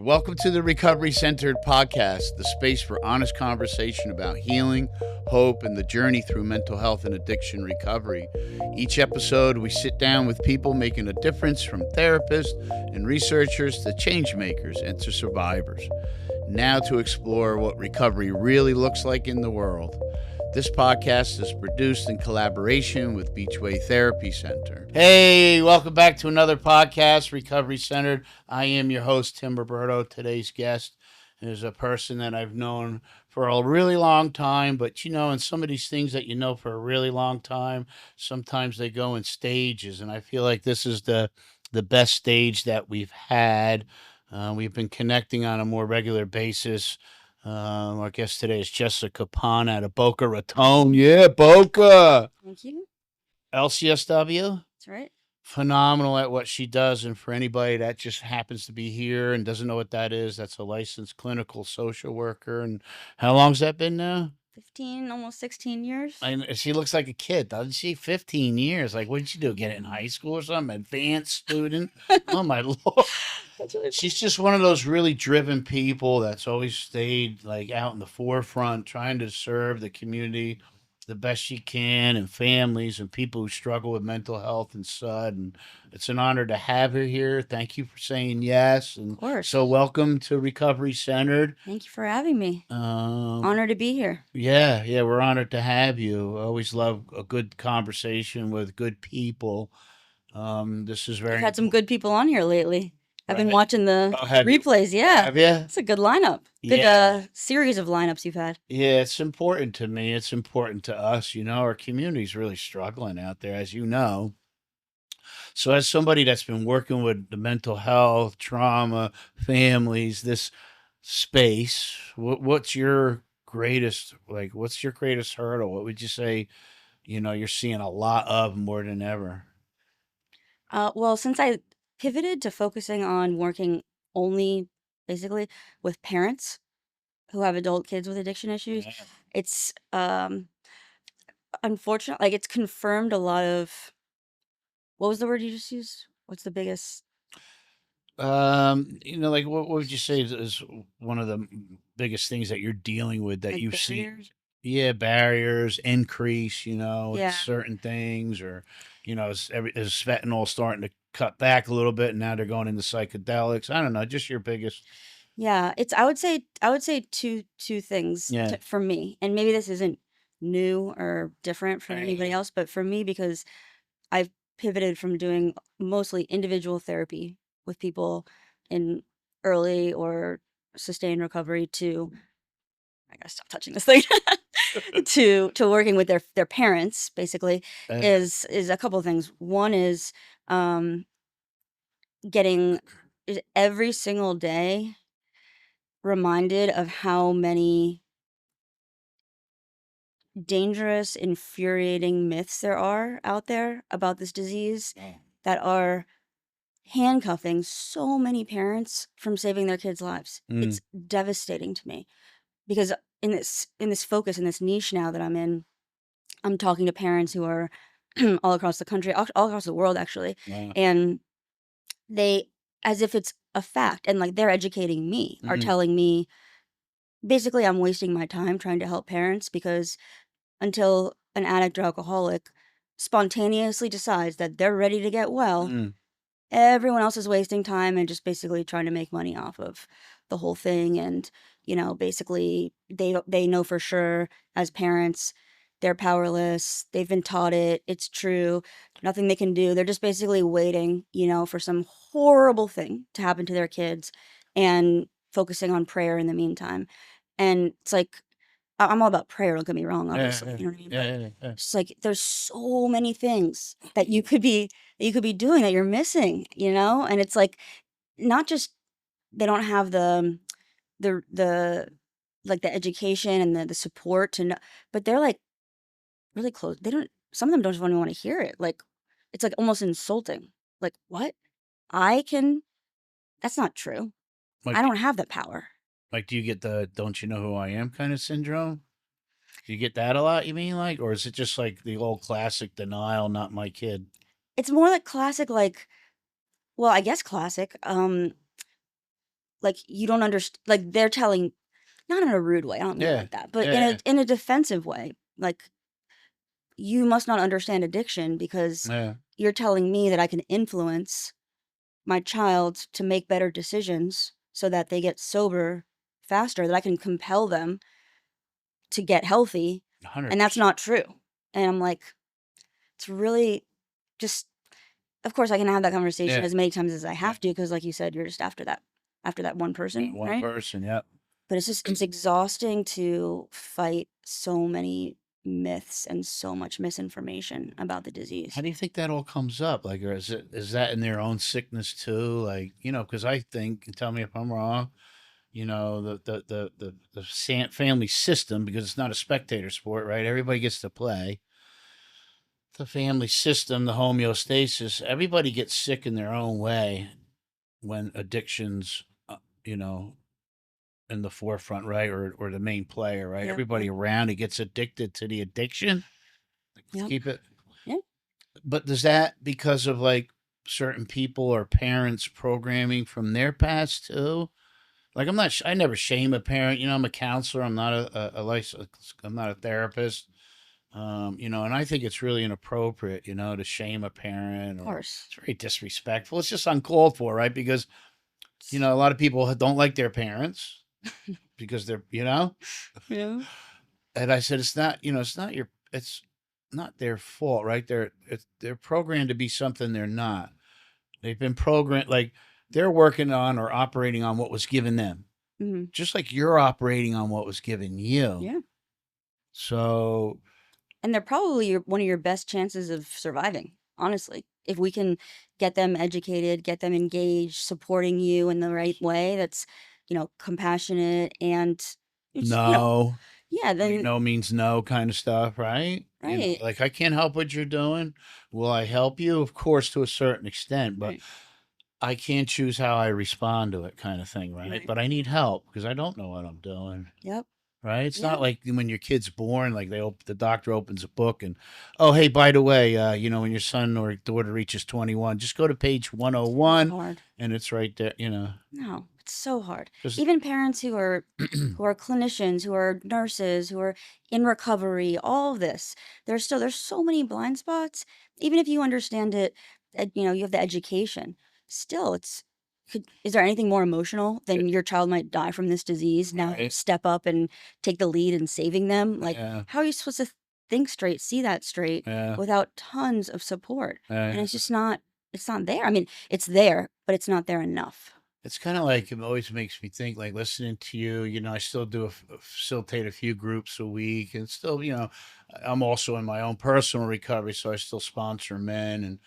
Welcome to the Recovery Centered podcast, the space for honest conversation about healing, hope, and the journey through mental health and addiction recovery. Each episode, we sit down with people making a difference, from therapists and researchers to change makers and to survivors. Now, to explore what recovery really looks like in the world. This podcast is produced in collaboration with Beachway Therapy Center. Hey, welcome back to another podcast, Recovery Centered. I am your host, Tim Roberto. Today's guest is a person that I've known for a really long time, but in some of these things that you know for a really long time, sometimes they go in stages, and I feel like this is the best stage that we've had. We've been connecting on a more regular basis. Our guest today is Jessica Ponn out of Boca Raton. Yeah, Boca. Thank you. LCSW. That's right. Phenomenal at what she does. And for anybody that just happens to be here and doesn't know what that is, that's a licensed clinical social worker. And how long's that been now? 15, almost 16 years. And she looks like a kid, doesn't she? 15 years. Like, what did she do? Get it in high school or something? Advanced student? Oh, my Lord. She's just one of those really driven people that's always stayed like out in the forefront, trying to serve the community the best she can, and families and people who struggle with mental health and such. And it's an honor to have her here. Thank you for saying yes. And Of course. so welcome to Recovery Centered. Thank you for having me. Honored to be here. Yeah, we're honored to have you. I always love a good conversation with good people. This is very I've had some good people on here lately. I've been Right. watching the Oh, have you? replays. Yeah. Have you? It's a good lineup. Good Yeah. series of lineups you've had. Yeah, it's important to me. It's important to us. Our community's really struggling out there, as you know. So, as somebody that's been working with the mental health, trauma, families, this space, what's your what's your greatest hurdle? What would you say, you're seeing a lot of more than ever? Well, since I pivoted to focusing on working only basically with parents who have adult kids with addiction issues, Yeah. it's unfortunate. Like, it's confirmed a lot of, what was the word you just used? What's the biggest? Like what would you say is one of the biggest things that you're dealing with that Like, you see? barriers? Yeah, barriers, increase, with Yeah. certain things, or is fentanyl starting to cut back a little bit, and now they're going into psychedelics. I don't know, just your biggest. Yeah, it's I would say two things Yeah. for me. And maybe this isn't new or different for Right. anybody else, but for me, because I've pivoted from doing mostly individual therapy with people in early or sustained recovery to, I gotta stop touching this thing, to working with their parents, basically, Uh, is a couple of things. One is getting every single day reminded of how many dangerous, infuriating myths there are out there about this disease oh, that are handcuffing so many parents from saving their kids' lives. mm, It's devastating to me because in this focus, in this niche now that I'm in, I'm talking to parents who are all across the country, all across the world actually, wow. and they, as if it's a fact, and like they're educating me, are Mhm. telling me basically I'm wasting my time trying to help parents because until an addict or alcoholic spontaneously decides that they're ready to get well, Mm, everyone else is wasting time and just basically trying to make money off of the whole thing. And basically they know for sure as parents they're powerless. They've been taught it. It's true. Nothing they can do. They're just basically waiting, for some horrible thing to happen to their kids and focusing on prayer in the meantime. And it's like I'm all about prayer, don't get me wrong, yeah, obviously. yeah, You know what I mean? yeah, But yeah. it's like there's so many things that you could be doing that you're missing, And it's like not just they don't have the like the education and the support to know, but they're like really close. They don't, some of them don't even want to hear it. Like it's like almost insulting. Like, what? I can, that's not true. I Like, don't have that power. do you get the "don't you know who I am" kind of syndrome? Do you get that a lot? You mean, or is it just like the old classic denial, "not my kid"? It's more like classic, like, well, I guess classic. like you don't understand, like they're telling, not in a rude way, I don't mean it Yeah. like that, but Yeah. Yeah. in a defensive way, like you must not understand addiction because Yeah. you're telling me that I can influence my child to make better decisions so that they get sober faster, that I can compel them to get healthy, and that's 100%. not true. And I'm like, it's really just, of course I can have that conversation Yeah. as many times as I Yeah. have to, because like you said, you're just after that one That person, one right? person. Yep. But it's just, it's exhausting to fight so many myths and so much misinformation about the How disease. do you think that all comes up? Like, or is that in their own sickness too? Like, because I think, and tell me if I'm wrong, the family system, because it's not a spectator sport, right? Everybody gets to play. The family system, the homeostasis, everybody gets sick in their own way when addictions, you know, in the forefront, right? Or the main player, right? Yep, yep, Everybody around it gets addicted to the addiction. Let's yep, keep it. yep. But does that because of like certain people or parents programming from their past too? Like I'm not, I never shame a parent. I'm a counselor. I'm not I'm not a therapist. And I think it's really inappropriate, to shame a parent, Of or course. it's very disrespectful. It's just uncalled for, right? Because a lot of people don't like their parents because they're. Yeah. And I said, it's not their fault, right? They're programmed to be something they're not. They've been programmed, like they're working on or operating on what was given them, Hmm. just like you're operating on what was given you. Yeah. So And they're probably one of your best chances of surviving, honestly. If we can get them educated, get them engaged, supporting you in the right way, that's, compassionate and it's, no, yeah, like then, no means no kind of stuff, right? right, Like I can't help what you're doing. Will I help you? Of course, to a certain extent, but right, I can't choose how I respond to it, kind of thing, right? right. But I need help because I don't know what I'm doing. Yep. Right? It's Yeah. not like when your kid's born, like the doctor opens a book and, oh, hey, by the way, when your son or daughter reaches 21, just go to page So 101, hard. and it's right there. No, it's so hard. Because Even parents who are clinicians, who are nurses, who are in recovery, all of this, there's so many blind spots. Even if you understand it, you have the education. Still, is there anything more emotional than your child might die from this disease? Now right, step up and take the lead in saving them. Like, yeah, how are you supposed to think straight, see that straight yeah, without tons of support? And yeah. it's just not. It's not there. I mean, it's there, but it's not there enough. It's kind of like it always makes me think, like listening to you. I still facilitate a few groups a week, and still, I'm also in my own personal recovery, so I still sponsor men, and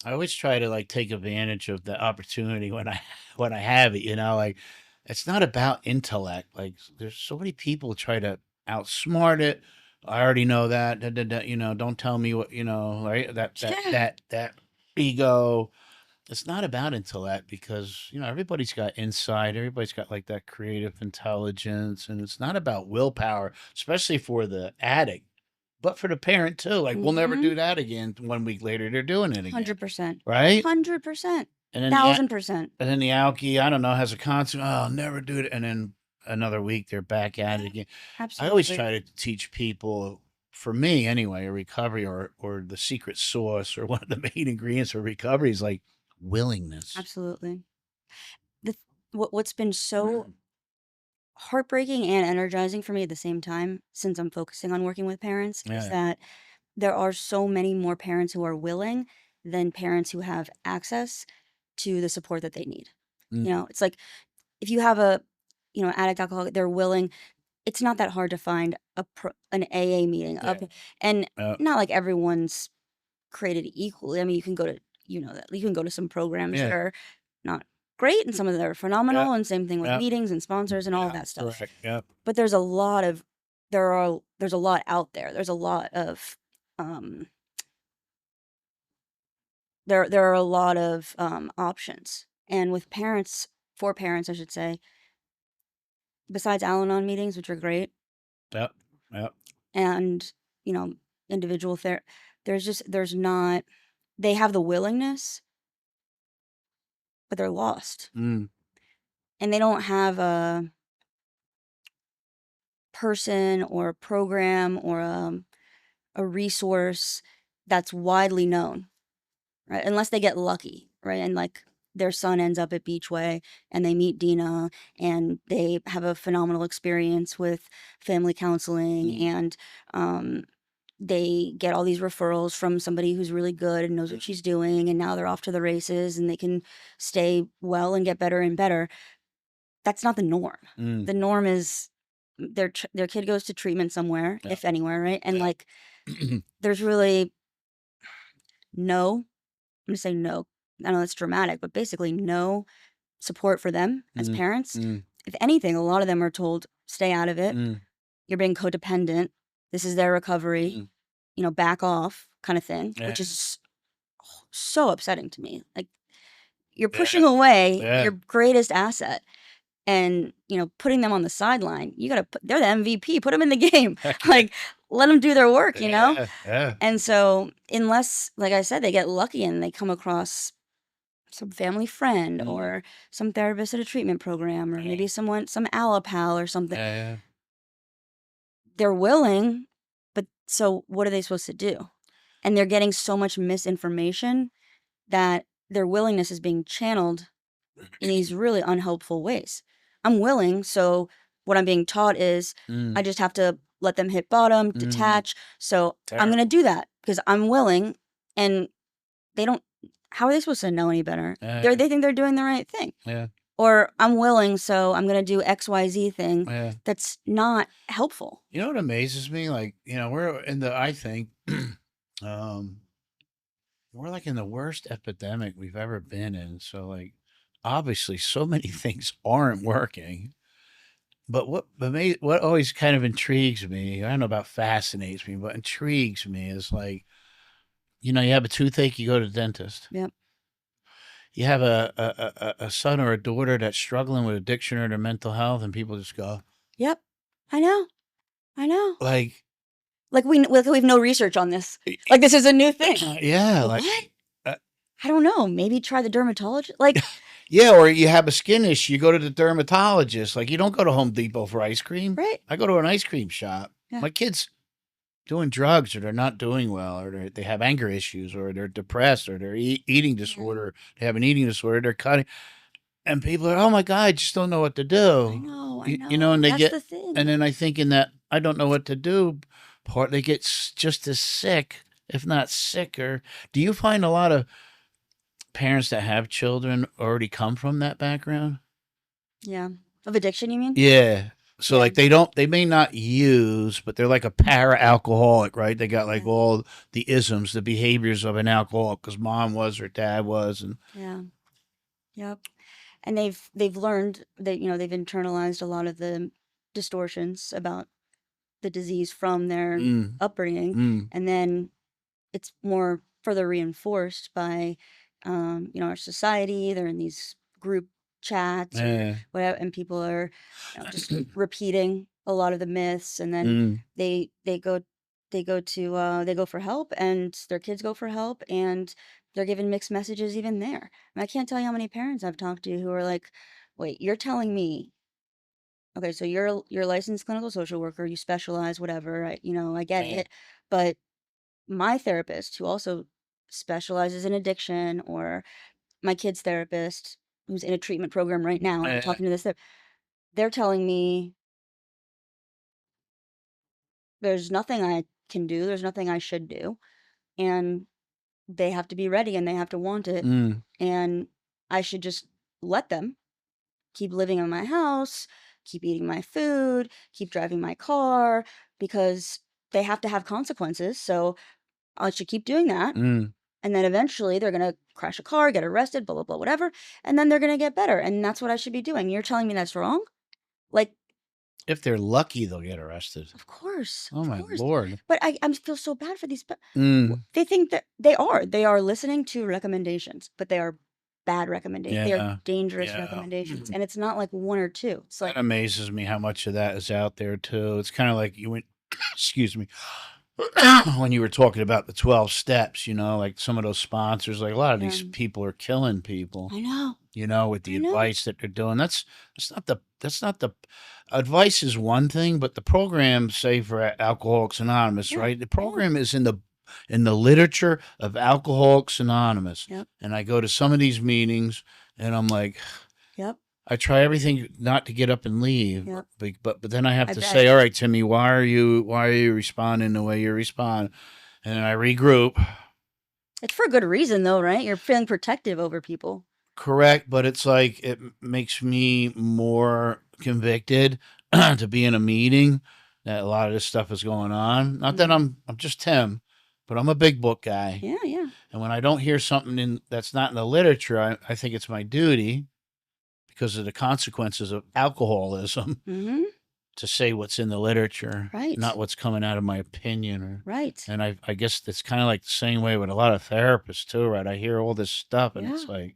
I always try to like take advantage of the opportunity when I when I have it, like it's not about intellect. Like there's so many people try to outsmart it. I already know that. Da, da, da, don't tell me what, right? Yeah. That ego. It's not about intellect because, everybody's got insight, everybody's got like that creative intelligence, and it's not about willpower, especially for the addict, but for the parent too. Like, we'll never Mhm. do that again. 1 week later, they're doing it again. 100%. Right? 100%. And then 1,000%. alkie, I don't know, has a concert. Oh, I'll never do it. And then another week, they're back at it Yeah, again. I always absolutely. try to teach people, for me anyway, a recovery or the secret sauce or one of the main ingredients for recovery is like willingness. Absolutely. What's been so heartbreaking and energizing for me at the same time, since I'm focusing on working with parents, is Yeah. that there are so many more parents who are willing than parents who have access to the support that they need. Mm, It's like if you have a, addict alcoholic, they're willing. It's not that hard to find an AA meeting yeah. up, and Yeah. not like everyone's created equally. I mean, you can go to, that you can go to some programs that Yeah. are not great and some of them are Yeah. phenomenal, and same thing with Yeah. meetings and sponsors and all of Yeah. that stuff. Correct. Yeah. But there's a lot out there. There's a lot of um there are a lot of options. And with parents, for parents I should say, besides Al-Anon meetings, which are great, Yeah. Yeah. and you know, individual there's not, they have the willingness, but they're lost. Mm. and they don't have a person or a program or a resource that's widely known, right? Unless they get lucky, right? And like their son ends up at Beachway and they meet Dina and they have a phenomenal experience with family counseling and they get all these referrals from somebody who's really good and knows what she's doing and now they're off to the races and they can stay well and get better and better. That's not the norm. The norm is their kid goes to treatment somewhere, if anywhere, right? And like there's really no, I'm gonna say no. I know that's dramatic, but basically no support for them as parents. If anything, a lot of them are told, stay out of it. You're being codependent. This is their recovery. You know, back off kind of thing, which is so upsetting to me. Like you're pushing away your greatest asset and, you know, putting them on the sideline. You got to put, they're the MVP, put them in the game. Like let them do their work, you know? And so unless, like I said, they get lucky and they come across some family friend or some therapist at a treatment program or maybe someone, some Alapal or something, they're willing, but so what are they supposed to do? And they're getting so much misinformation that their willingness is being channeled in these really unhelpful ways. I'm willing, so what I'm being taught is I just have to let them hit bottom, detach. So I'm going to do that because I'm willing, and they don't. How are they supposed to know any better? They think they're doing the right thing. Or I'm willing, so I'm going to do XYZ thing that's not helpful. You know what amazes me? Like, you know, we're in the, I think, we're like in the worst epidemic we've ever been in. So, like, obviously, so many things aren't working. But what always kind of intrigues me, I don't know about fascinates me, but intrigues me is like, you know, you have a toothache, you go to the dentist. Yep. You have a son or a daughter that's struggling with addiction or their mental health, and people just go, Yep. I know. like we have no research on this. Like this is a new thing. Yeah, like what? I don't know. Maybe try the dermatologist. Like yeah, or you have a skin issue, you go to the dermatologist. Like you don't go to Home Depot for ice cream. Right. I go to an ice cream shop. Yeah. My kids doing drugs or they're not doing well or they have anger issues or they're depressed or they're eating disorder. They have an eating disorder. They're cutting. And people are, oh my God, I just don't know what to do. I know. You know, and they That's the thing. and then I think in that I don't know what to do part, they get just as sick, if not sicker. Do you find a lot of parents that have children already come from that background? Yeah. Of addiction, you mean? Yeah. So like they may not use, but they're like a para alcoholic, right? They got like all the isms, the behaviors of an alcoholic because mom was or dad was, and yep. And they've learned that, you know, they've internalized a lot of the distortions about the disease from their upbringing, and then it's more further reinforced by you know, our society. They're in these group chats or whatever, and people are, you know, just repeating a lot of the myths, and then they go they go for help, and their kids go for help, and they're given mixed messages even there. And I can't tell you how many parents I've talked to who are like, wait, you're telling me, okay, so you're a licensed clinical social worker, you specialize, whatever, you know, I get it, but my therapist, who also specializes in addiction, or my kid's therapist, who's in a treatment program right now, and I'm talking to this, they're telling me there's nothing I can do, there's nothing I should do, and they have to be ready and they have to want it, and I should just let them keep living in my house, keep eating my food, keep driving my car, because they have to have consequences. So I should keep doing that. And then eventually they're going to crash a car, get arrested, blah, blah, blah, whatever. And then they're going to get better. And that's what I should be doing. You're telling me that's wrong? Like, if they're lucky, they'll get arrested. Of course. Oh my Lord. But I feel so bad for these. They think that they are listening to recommendations, but they are bad recommendations. They are dangerous recommendations. And it's not like one or two. It's like, that amazes me how much of that is out there too. It's kind of like you went, excuse me. when you were talking about the 12 steps, like some of those sponsors, like a lot of Yeah. these people are killing people, I know. with the I know. advice that they're doing. That's not the advice is one thing, but the program, say for Alcoholics Anonymous, Yeah. right? The I know. program is in the literature of Alcoholics Anonymous. Yep. And I go to some of these meetings and I'm like, Yep. I try everything not to get up and leave, Yep. but then I have I to bet. say, all right, Timmy, why are you responding the way you respond? And then I regroup. It's for a good reason, though, right? You're feeling protective over people. Correct, but it's like it makes me more convicted to be in a meeting that a lot of this stuff is going on. Not that Mhm. I'm just Tim, but I'm a big book guy. Yeah. Yeah. And when I don't hear something that's not in the literature, I think it's my duty because of the consequences of alcoholism Mm-hmm. to say what's in the literature, not Right. what's coming out of my opinion. Right. And I guess it's kind of like the same way with a lot of therapists too, right? I hear all this stuff and Yeah. it's like,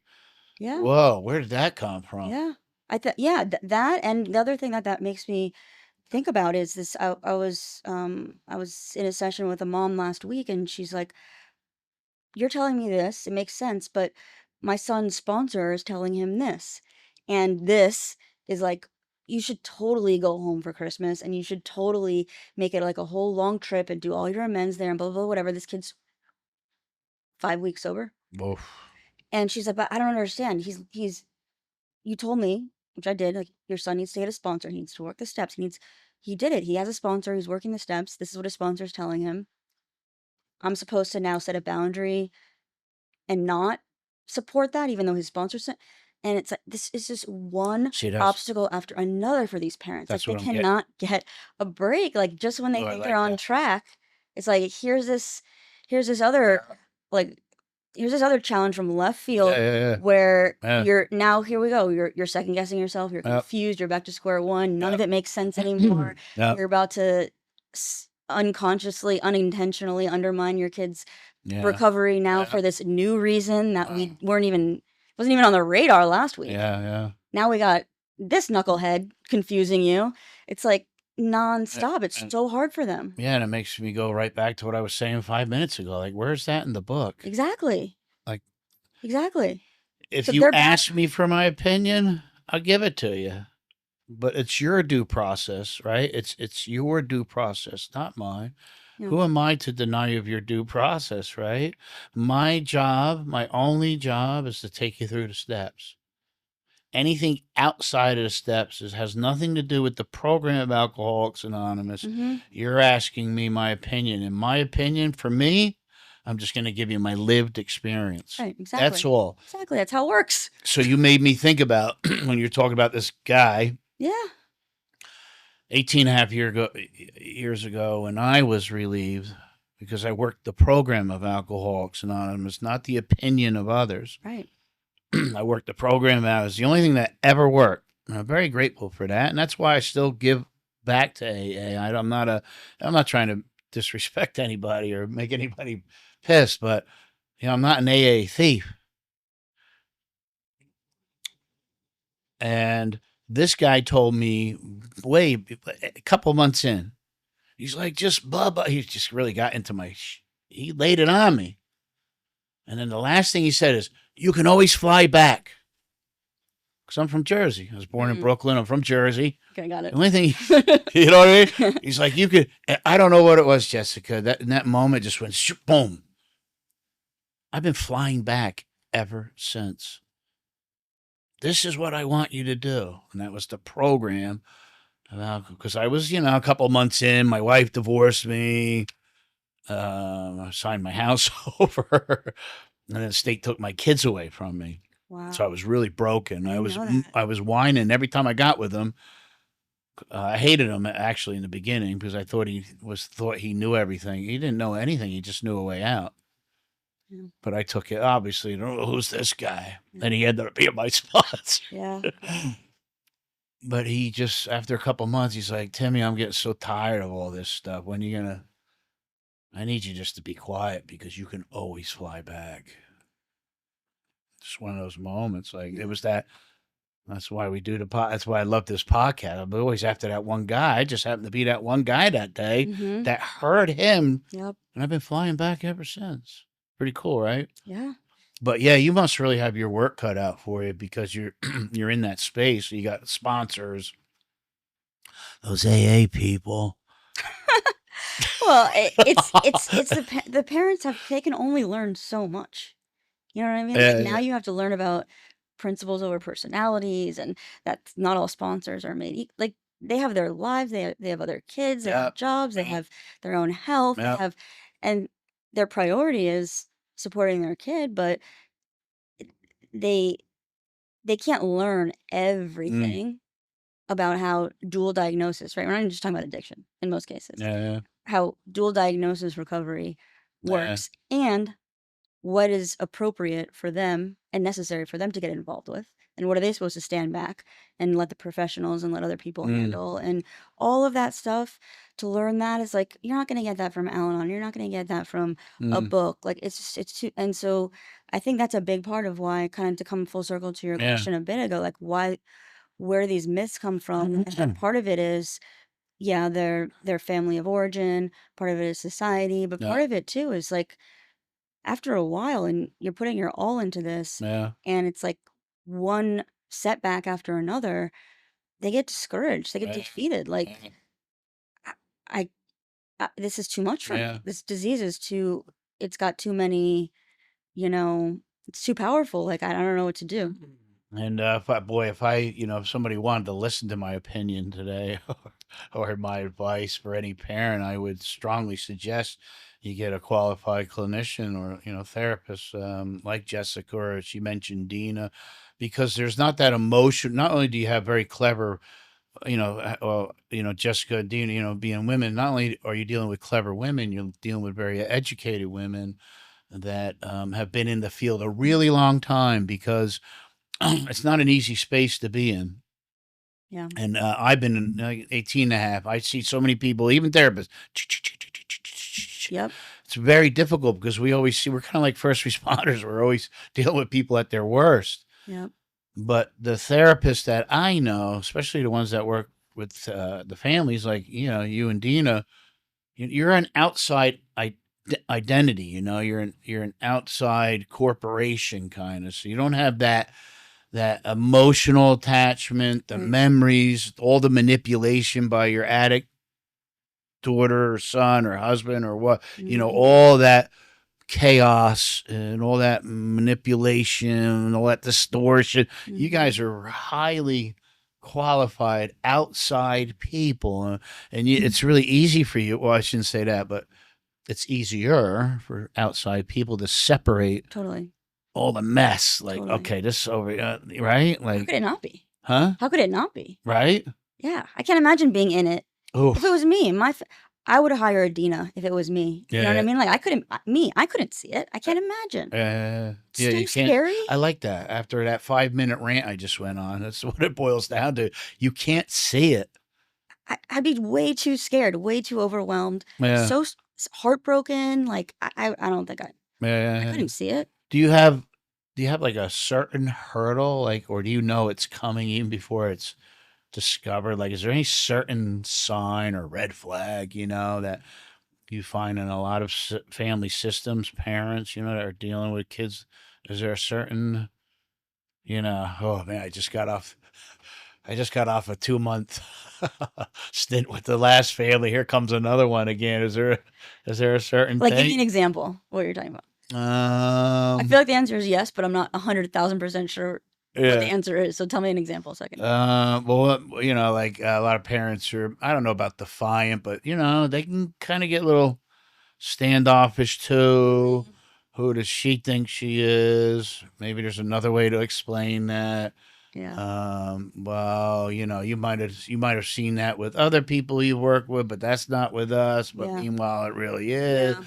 Yeah. whoa, where did that come from? Yeah. Yeah, that and the other thing that makes me think about is this. I was in a session with a mom last week, and she's like, "You're telling me this, it makes sense, but my son's sponsor is telling him this, and this is like." You should totally go home for Christmas and you should totally make it like a whole long trip and do all your amends there and blah, blah, blah, whatever. This kid's 5 weeks sober. Oof. And she's like, but I don't understand. You told me, which I did, like, your son needs to get a sponsor. He needs to work the steps. He did it. He has a sponsor. He's working the steps. This is what his sponsor's telling him. I'm supposed to now set a boundary and not support that, even though his sponsor said. And it's like, this is just one See, obstacle after another for these parents. Like, that's they what I'm getting. cannot get a break. Like, just when they Oh, I think they're like on that. track, it's like, here's this other, like, here's this other challenge from left Yeah, field yeah, yeah. where Yeah, you're now here we go. You're second guessing yourself. You're yep, confused. You're back to square one. None yep, of it makes sense anymore. yep, You're about to unconsciously, unintentionally undermine your kid's yeah, recovery now yeah, for this new reason that we weren't even wasn't even on the radar last week. yeah, yeah. Now we got this knucklehead confusing you. It's like And, nonstop. It's and so hard for them. yeah, and it makes me go right back to what I was saying 5 minutes ago. Like, where's that in the book? Exactly. Like, Exactly. if So you they're back. ask me for my opinion, I'll give it to you. But it's your due process, right? It's your due process, not mine. Yeah. Who am I to deny you of your due process, right? My job, my only job is to take you through the steps. Anything outside of the steps has nothing to do with the program of Alcoholics Anonymous. Mm-hmm. You're asking me my opinion. And my opinion, for me, I'm just going to give you my lived experience. Right. That's Exactly. all. Exactly. That's how it works. So you made me think about when you're talking about this guy Yeah. 18 and a half years ago when I was relieved because I worked the program of Alcoholics Anonymous, not the opinion of others. Right. I worked the program out. It was the only thing that ever worked. And I'm very grateful for that. And that's why I still give back to AA. I'm not trying to disrespect anybody or make anybody pissed, but I'm not an AA thief. And this guy told me a couple months in, he's like, just blah, blah. He just really got into he laid it on me. And then the last thing he said is, you can always fly back. Because I'm from Jersey. I was born in Brooklyn. I'm from Jersey. Okay, got it. The only thing, you know what I mean? He's like, you could, I don't know what it was, Jessica. In that moment, just went, boom. I've been flying back ever since. This is what I want you to do. And that was the program. Because I was, a couple months in. My wife divorced me. I signed my house over. And then the state took my kids away from me. Wow. So I was really broken. I didn't know that. I was whining every time I got with him. I hated him actually in the beginning because I thought he knew everything. He didn't know anything. He just knew a way out. Yeah. But I took it obviously. Who's this guy? Yeah. And he ended up being my sponsor. Yeah. But he just after a couple months, he's like, Timmy, I'm getting so tired of all this stuff. When are you gonna? I need you just to be quiet because you can always fly back. Just one of those moments. Like it was that That's why we do the That's why I love this podcast. I'm always after that one guy. I just happened to be that one guy that day Mm-hmm. that heard him, Yep. and I've been flying back ever since. Pretty cool, right? Yeah. But yeah, you must really have your work cut out for you because you're you're in that space. You got sponsors, those AA people. Well, it's the parents have they can only learn so much. You know what I mean? Like now Yeah, you have to learn about principles over personalities, and that's not all sponsors are made. Like they have their lives, they have other kids, they have yep, jobs, they yep, have their own health, they yep. have, and their priority is supporting their kid, but they they can't learn Mm, everything about how dual diagnosis, right? We're not even just talking about addiction in most cases, yeah, how dual diagnosis recovery yeah, works and what is appropriate for them and necessary for them to get involved with, and what are they supposed to stand back and let the professionals and let other people mm, handle, and all of that stuff. To learn that is like you're not going to get that from Al-Anon, you're not going to get that from a mm, book. Like it's just it's too, and so I think that's a big part of why, kind of to come full circle to your yeah. question a bit ago, like why, where these myths come from. And part of it is, yeah, their family of origin, part of it is society, but Yeah, part of it too is like after a while and you're putting your all into this, yeah, and it's like one setback after another, they get discouraged, they get yeah, defeated. Like, yeah, I, I, this is too much for yeah. me. This disease is too, it's got too many, you know, it's too powerful. Like, I don't know what to do. And if I, if somebody wanted to listen to my opinion today or my advice for any parent, I would strongly suggest you get a qualified clinician or, therapist like Jessica or she mentioned Dina, because there's not that emotion. Not only do you have very clever, Jessica and Dina, being women, not only are you dealing with clever women, you're dealing with very educated women that have been in the field a really long time because it's not an easy space to be in. Yeah. And I've been in 18 and a half. I see so many people, even therapists. Yep. It's very difficult because we always see, we're kind of like first responders. We're always dealing with people at their worst. Yep. But the therapists that I know, especially the ones that work with the families, like, you and Dina, you're an outside identity, you're an outside corporation kind of. So you don't have that emotional attachment, the Right. memories, all the manipulation by your addict daughter or son or husband or what, Hmm. all that chaos and all that manipulation and all that distortion. You Hmm. guys are highly qualified outside people, and it's really easy for you. Well, I shouldn't say that, but it's easier for outside people to separate Totally. all the mess. Like, Totally. okay, this is over, right? How Like, could it not be? huh? How could it not be? Right? Yeah, I can't imagine being in it. If it Oof. was me, I would hire a Dina if it was me. You know what I Yeah. mean? Like I couldn't see it. I can't imagine. It's Yeah, so you can't. scary. I like that. After that 5 minute rant I just went on, that's what it boils down to. You can't see it. I'd be way too scared, way too overwhelmed, Yeah. so heartbroken. Like I don't think I Yeah. couldn't see it. Do you have do you have like a certain hurdle, like, or do you know it's coming even before it's discovered? Like, is there any certain sign or red flag, that you find in a lot of family systems, parents, that are dealing with kids? Is there a certain, oh man, I just got off a 2 month stint with the last family. Here comes another one again. Is there a certain Like give me thing? an example. What you're talking about. I Um, feel like the answer is yes, but I'm not 100,000% sure what the yeah. answer is. So tell me an example so I can. Well, like a lot of parents are, I don't know about defiant, but they can kind of get a little standoffish too. Mhm. Who does she think she is? Maybe there's another way to explain that. Yeah. Well, you might have seen that with other people you work with, but that's not with us. But Yeah. meanwhile, it really is. Yeah.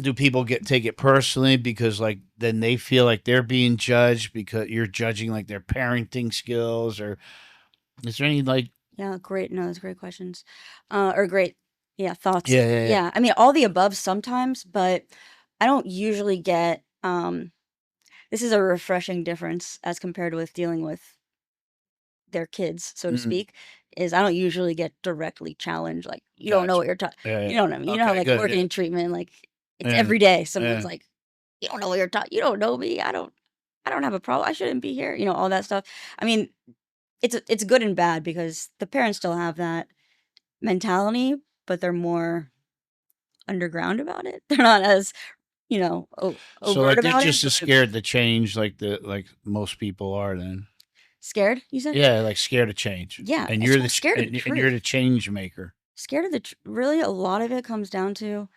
Do people take it personally because like then they feel like they're being judged because you're judging like their parenting skills, or is there any like Yeah, great. No, those great questions. Or great, yeah, thoughts. yeah, yeah, yeah. Yeah, I mean, all the above sometimes, but I don't usually get, this is a refreshing difference as compared with dealing with their kids, so to Mhm. speak, is I don't usually get directly challenged, like, "You don't know Gotcha. what you're talking." Yeah, You yeah. know what I mean? You know how, Okay, like, good. working Yeah. in treatment, like, it's Yeah. every day someone's Yeah. like, "You don't know what you're talking. You don't know me. I don't have a problem. I shouldn't be here." You know, all that stuff. I mean, it's good and bad because the parents still have that mentality, but they're more underground about it. They're not as, So overt like they're about it, just as but scared to change like most people are then. scared, you said? Yeah, like scared to change. Yeah, And it's you're well, scared of the and you're the truth. change maker. Scared of the really, a lot of it comes down to,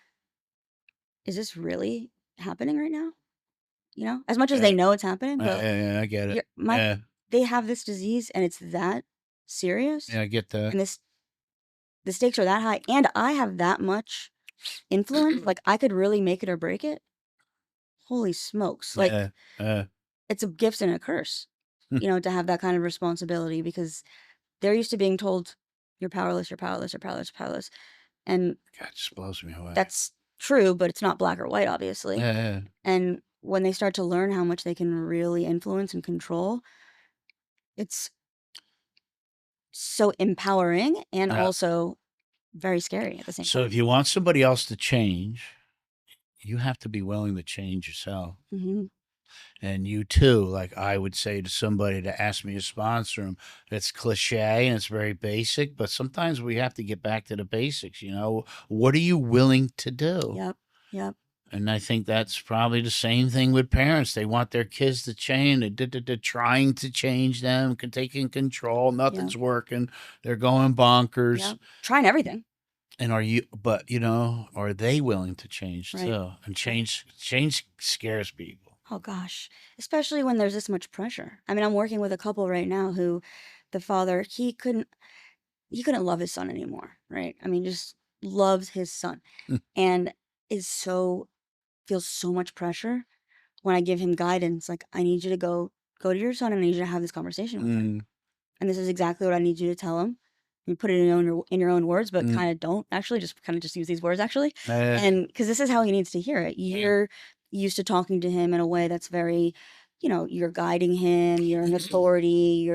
is this really happening right now? You know? As much as they Yeah. know it's happening, but Yeah, I get it. you're my Yeah. they have this disease and it's that serious, Yeah, I get that. and the stakes are that high, and I have that much influence, like, I could really make it or break it. Holy smokes, Yeah. like, Uh, it's a gift and a curse, to have that kind of responsibility because they're used to being told, "You're powerless, you're powerless, you're powerless, you're powerless," and God, it just blows me away. that's true, but it's not black or white, obviously, Yeah, yeah. and when they start to learn how much they can really influence and control, it's so empowering and Yeah. also very scary at the same So if time. you want somebody else to change, you have to be willing to change yourself. Mhm. And you too, like I would say to somebody to ask me to sponsor them, that's cliche and it's very basic, but sometimes we have to get back to the basics, you know. What are you willing to do? Yep, yep, And I think that's probably the same thing with parents. They want their kids to change. They're trying to change them, taking control. yep, Nothing's working. They're going bonkers. yep. Trying everything, And are you? But you know, are they willing to change right, too? And right. change scares people. Oh gosh, especially when there's this much pressure. I mean, I'm working with a couple right now who the father, he couldn't love his son anymore, right? I mean, just loves his son and is so feels so much pressure when I give him guidance, like, I need you to go to your son and I need you to have this conversation with him. Mm, And this is exactly what I need you to tell him. You put it in your own words, but mm, kind of don't actually just kind of just use these words actually. eh, And because this is how he needs to hear it. yeah, You're used to talking to him in a way that's very, you're guiding him, you're an authority,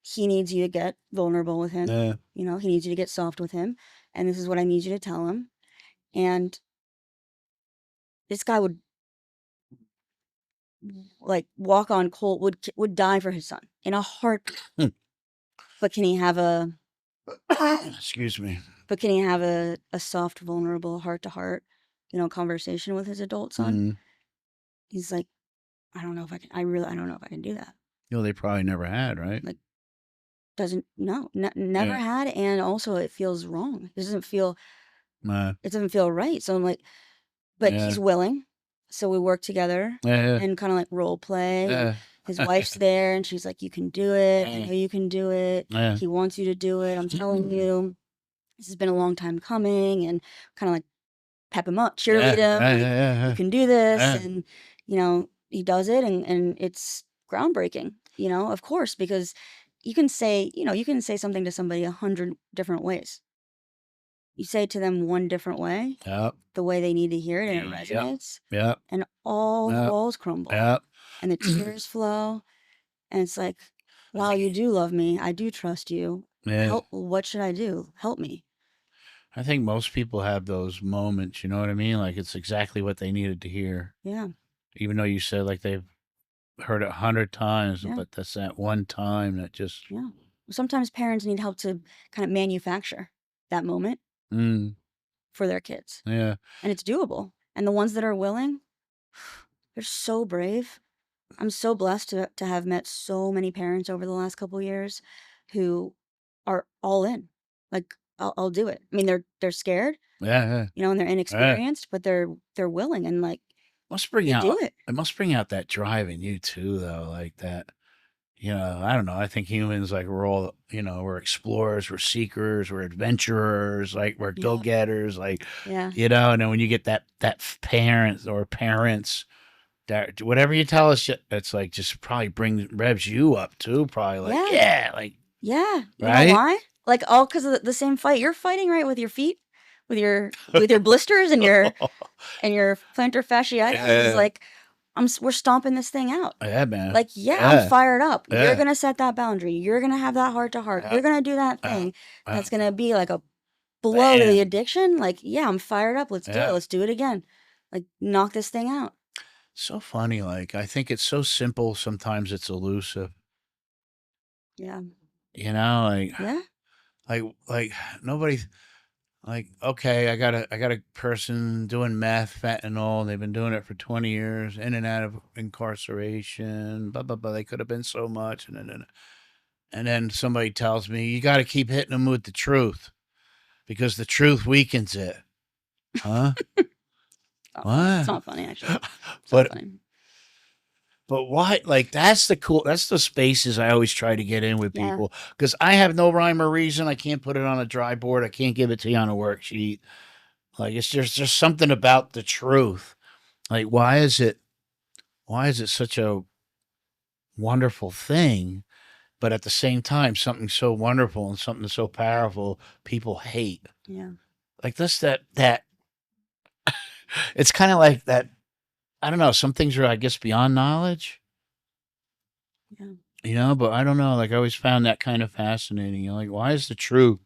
he needs you to get vulnerable with him. yeah. He needs you to get soft with him. And this is what I need you to tell him. And this guy would like walk on cold, would die for his son in a heartbeat. But can he have a Excuse me. but can he have a soft, vulnerable, heart to heart, conversation with his adult son? Mm. He's like, I don't know if I can do that. You know, they probably never had, right? Like, doesn't no, never Yeah, had, and also it feels wrong. uh, It doesn't feel right. So I'm like, but yeah, he's willing. So we work together yeah, and kind of like role play, and yeah, his wife's there and she's like, "You can do it. I yeah, know you can do it. yeah, He wants you to do it. I'm telling you. This has been a long time coming," and kind of like pep him up, cheerlead yeah, him, yeah, like, "You yeah, can do this," yeah. and, he does it, and it's groundbreaking, of course, because you can say something to somebody 100 different ways. You say it to them one different way, Yep, the way they need to hear it, and it yep, resonates, yep, and all yep, walls crumble, yep. and the tears flow, and it's like, I "Wow, think, you do love me. I do trust you. yeah, What should I do? Help me." I think most people have those moments. You know what I mean? Like it's exactly what they needed to hear. Yeah, Even though you said like they've heard it 100 times, yeah. but that's that one time that just, Yeah. Sometimes parents need help to kind of manufacture that moment mm, for their kids, yeah, and it's doable. And the ones that are willing, they're so brave. I'm so blessed to have met so many parents over the last couple years who are all in. Like, I'll do it. I mean, they're scared, yeah, and they're yeah. inexperienced, but they're willing and like Must bring they do out it. it must bring out that drive in you too, though, like that. You know, I don't know. I think humans, like, we're all, you know, we're explorers, we're seekers, we're adventurers, like, we're go Yeah. getters, like, Yeah. you know. And then when you get parents or parents that whatever you tell us, it's like just probably revs you up too. Probably like, Yeah. yeah, like, Yeah. You know right? why? Like, all because of the same fight you're fighting, right, with your feet, with your blisters and your plantar fasciitis is Yeah, like, we're stomping this thing out. Yeah, man. Like, yeah, I'm Yeah. fired up. You're Yeah. gonna set that boundary. You're gonna have that heart to heart. Yeah. You're gonna do that Yeah. thing Yeah. that's gonna be like a blow to the Bam. addiction. Like, yeah, I'm fired up. Let's do it. Yeah. Let's do it again. Like, knock this thing out. So funny. Like, I think it's so simple. Sometimes it's elusive. Yeah. You know, Yeah. like nobody, like, okay, I got a person doing meth, fentanyl. They've been doing it for 20 years, in and out of incarceration. Blah blah blah. They could have been so much, and then somebody tells me you got to keep hitting them with the truth because the truth weakens it. Huh? Not funny. What? It's not funny, actually. It's But not funny. but why? Like, that's the spaces I always try to get in with Yeah. people because I have no rhyme or reason. I can't put it on a dry board. I can't give it to you on a worksheet. Like, it's just something about the truth. Like, why is it such a wonderful thing, but at the same time, something so wonderful and something so powerful people hate? Yeah. Like, that it's kind of like that. I don't know. Some things are, I guess, beyond knowledge. Yeah. You know, but I don't know. Like, I always found that kind of fascinating. You're like, why is the truth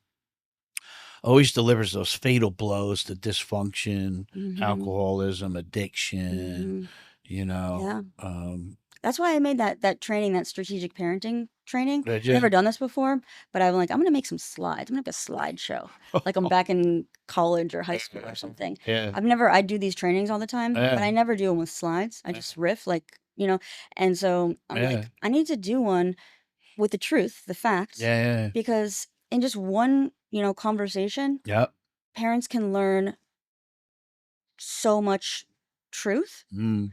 always delivers those fatal blows to dysfunction, Mhm. alcoholism, addiction, Mhm. you know? Yeah. That's why I made that training, that strategic parenting training. Did I've you? never done this before, but I'm like, I'm gonna make some slides. I'm gonna make a slideshow, like I'm back in college or high school or something. Yeah. I do these trainings all the time, but I Yeah. never do them with slides. I Yeah. just riff, like, and so I'm Yeah. like, I need to do one with the truth, the facts, Yeah. because in just one, conversation, Yep. parents can learn so much truth. Mm.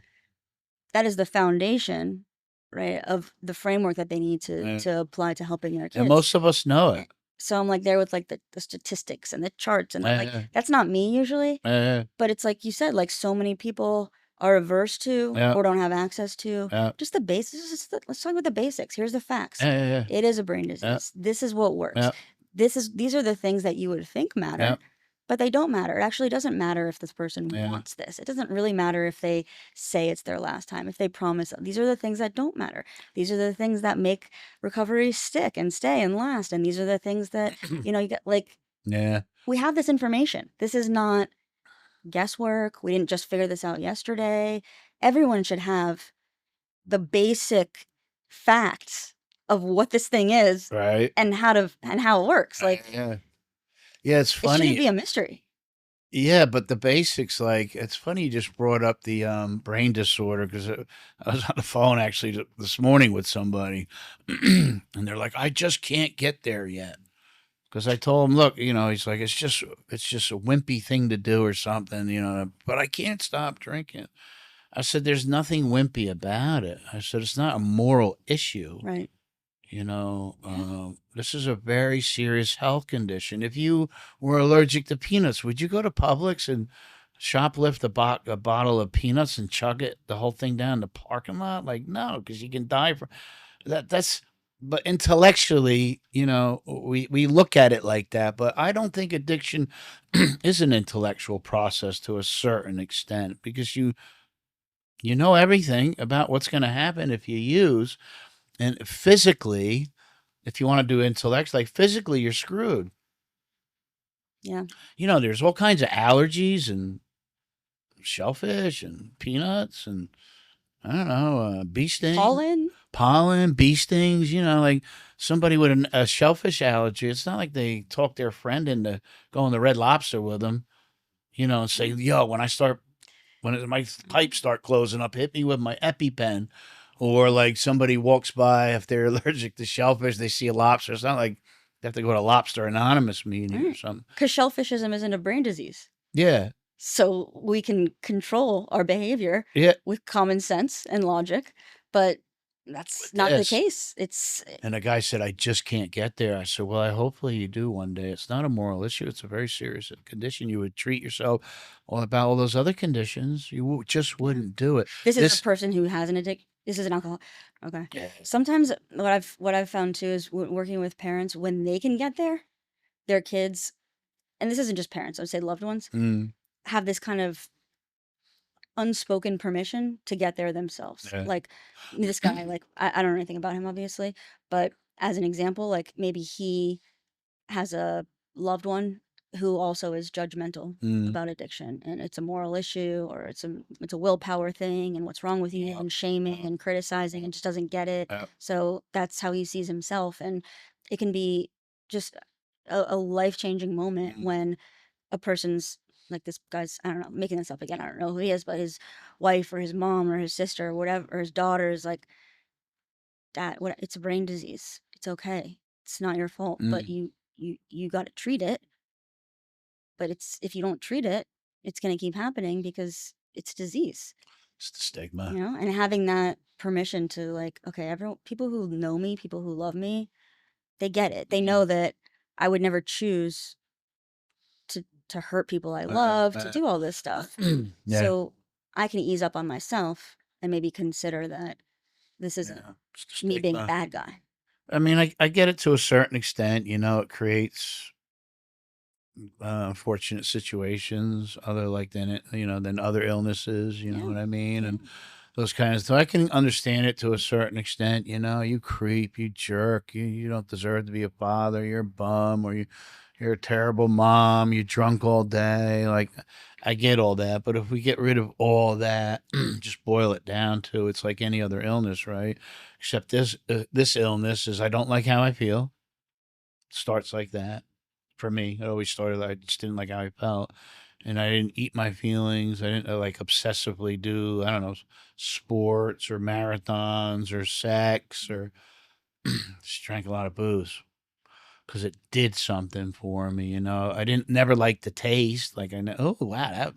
That is the foundation, right, of the framework that they need to Yeah. to apply to helping their And kids. most of us know Eh, it. So I'm like there with like the statistics and the charts and like Yeah. that's not me usually, Yeah. but it's like you said, like so many people are averse to Yeah. or don't have access to Yeah. just the basics. Let's talk about the basics. Here's the facts. Yeah. Yeah. It is a brain Yeah. disease. This is what works. Yeah. These are the things that you would think matter, Yeah. but they don't matter. It actually doesn't matter if this person Yeah. wants this. It doesn't really matter if they say it's their last time, if they promise. These are the things that don't matter. These are the things that make recovery stick and stay and last. And these are the things that, you get like, Yeah. we have this information. This is not guesswork. We didn't just figure this out yesterday. Everyone should have the basic facts of what this thing is Right. and how it works. Like, Yeah. Yeah. It's it shouldn't funny. be a mystery. Yeah, but the basics, like, it's funny you just brought up the brain disorder because I was on the phone actually this morning with somebody, and they're like, "I just can't get there yet." Because I told him, look, he's like, it's just a wimpy thing to do or something, but I can't stop drinking. I said, there's nothing wimpy about it. I said, it's not a moral issue. Right. This is a very serious health condition. If you were allergic to peanuts, would you go to Publix and shoplift a bottle of peanuts and chug it, the whole thing down the parking lot? Like, no, because you can die from that. But intellectually, we look at it like that. But I don't think addiction is an intellectual process to a certain extent because you know everything about what's going to happen if you use. And physically, if you want to do intellect, like physically, you're screwed. Yeah. There's all kinds of allergies and shellfish and peanuts and I don't know, bee stings. Pollen, bee stings, like somebody with a shellfish allergy. It's not like they talk their friend into going to Red Lobster with them, and say, yo, when my pipes start closing up, hit me with my EpiPen. Or like somebody walks by, if they're allergic to shellfish, they see a lobster. It's not like they have to go to Lobster Anonymous meeting or something. Because shellfishism isn't a brain disease. Yeah. So we can control our behavior with common sense and logic, but that's not the case. And the guy said, I just can't get there. I said, well, hopefully you do one day. It's not a moral issue. It's a very serious condition. You would treat yourself about all those other conditions. You just wouldn't do it. This is a person who has an addiction. This is an alcohol. Okay. Yeah. Sometimes what I've found too is working with parents when they can get there, their kids, and this isn't just parents, I would say loved ones, have this kind of unspoken permission to get there themselves. Yeah. Like this guy, like I don't know anything about him obviously, but as an example, like maybe he has a loved one who also is judgmental Mm. about addiction, and it's a moral issue, or it's a willpower thing, and what's wrong with you, and shaming and criticizing, and just doesn't get it. Yeah. So that's how he sees himself, and it can be just a life-changing moment Mm. when a person's like this guy's, I don't know, making this up again, I don't know who he is, but his wife or his mom or his sister or whatever, or his daughter is like, that what, it's a brain disease, it's okay, it's not your fault, but Mm. you got to treat it. But it's, if you don't treat it, it's going to keep happening because it's disease, It's the stigma. you know. And having that permission to like, okay, everyone, people who know me, people who love me, they get it, they know that I would never choose to hurt people I love, to do all this stuff. Yeah. So I can ease up on myself and maybe consider that this isn't Yeah. It's the me being a stigma. bad guy. I mean, I get it to a certain extent. You know, it creates unfortunate situations, other like than it, you know, than other illnesses. You know Yeah. what I mean? Yeah. And those kinds. So I can understand it to a certain extent. You know, you creep, you jerk, you don't deserve to be a father. You're a bum, or you're a terrible mom. You drunk all day. Like, I get all that, but if we get rid of all that, just boil it down to, it's like any other illness, right? Except this illness is, I don't like how I feel. Starts like that for me. It always started. I just didn't like how I felt, and I didn't eat my feelings. I didn't like obsessively do, I don't know, sports or marathons or sex, or just drank a lot of booze because it did something for me. You know, I didn't never like the taste. Like, I know, oh wow,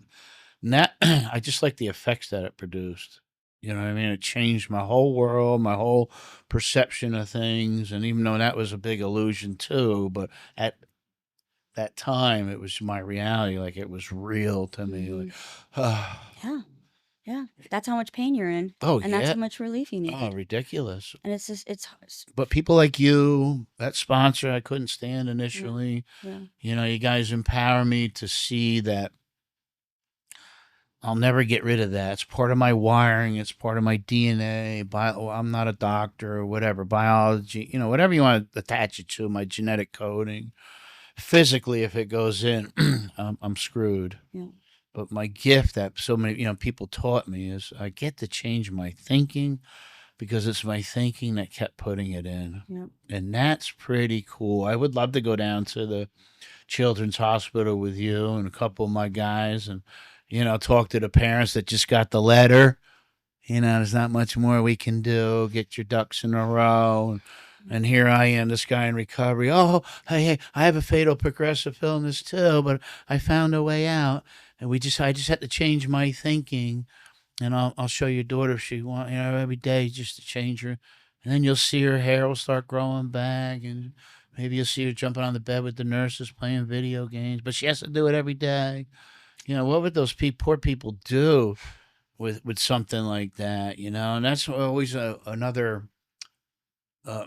that I just like the effects that it produced. You know what I mean? It changed my whole world, my whole perception of things. And even though that was a big illusion too, but at that time it was my reality. Like, it was real to me. Like, Hmm. Yeah. Yeah. That's how much pain you're in. oh And that's yeah, how much relief you oh, need. ridiculous. And it's just, But people like you, that sponsor I couldn't stand yeah. initially, Yeah. you know, you guys empower me to see that I'll never get rid of that. It's part of my wiring. It's part of my DNA. I'm not a doctor or whatever. Biology, you know, whatever you want to attach it to, my genetic coding. Physically, if it goes in, I'm screwed. Yeah. But my gift that so many, you know, people taught me is I get to change my thinking, because it's my thinking that kept putting it in. Yeah. And that's pretty cool. I would love to go down to the Children's Hospital with you and a couple of my guys, and, you know, talk to the parents that just got the letter. You know, there's not much more we can do. Get your ducks in a row. And here I am, this guy in recovery. Oh, hey, I have a fatal progressive illness too, but I found a way out. And I just had to change my thinking. And I'll show your daughter if she want, you know, every day, just to change her. And then you'll see her hair will start growing back, and maybe you'll see her jumping on the bed with the nurses playing video games. But she has to do it every day. You know, what would those poor people do with something like that? You know, and that's always another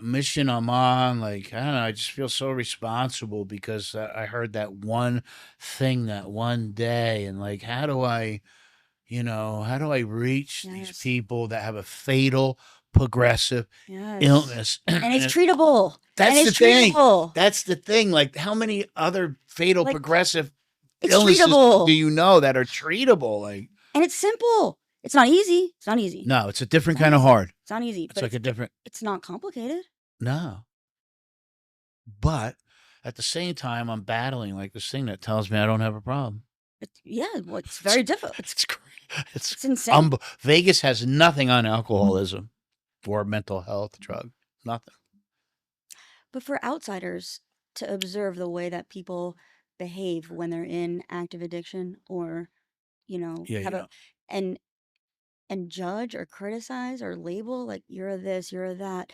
mission I'm on. Like, I don't know, I just feel so responsible because I heard that one thing that one day, and like, how do I reach these Yes. people that have a fatal progressive Yes. illness? And it's treatable. That's And the it's thing. treatable. That's the thing. Like, how many other fatal Like, progressive it's illnesses do treatable. you know that are treatable? Like, And it's simple. It's not easy. It's not easy. no, it's a different It's not kind of easy. hard. It's not easy. It's But like a different, it's not complicated. no. But at the same time, I'm battling like this thing that tells me I don't have a problem. Yeah, well, it's very difficult. It's It's insane. Vegas has nothing on alcoholism or mental health drug. Nothing. But for outsiders to observe the way that people behave when they're in active addiction, or, Yeah, have yeah. and and judge or criticize or label like you're this, you're that.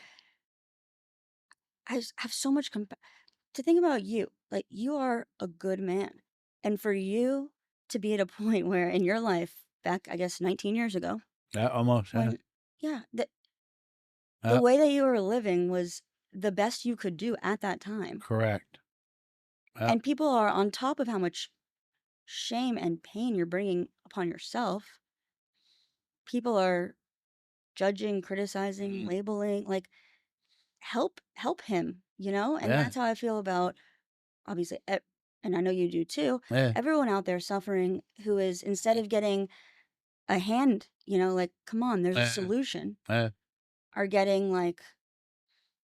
I just have so much to think about you. Like, you are a good man. And for you to be at a point where in your life back, I guess 19 years ago, Yeah, almost. Yeah. when yeah, the way that you were living was the best you could do at that time. Correct. And people are on top of how much shame and pain you're bringing upon yourself. people are judging, criticizing, labeling, like help him, and Yeah. that's how I feel about, obviously, and I know you do too, Yeah. everyone out there suffering who is, instead of getting a hand, like, come on, there's a Yeah. solution, Yeah. are getting like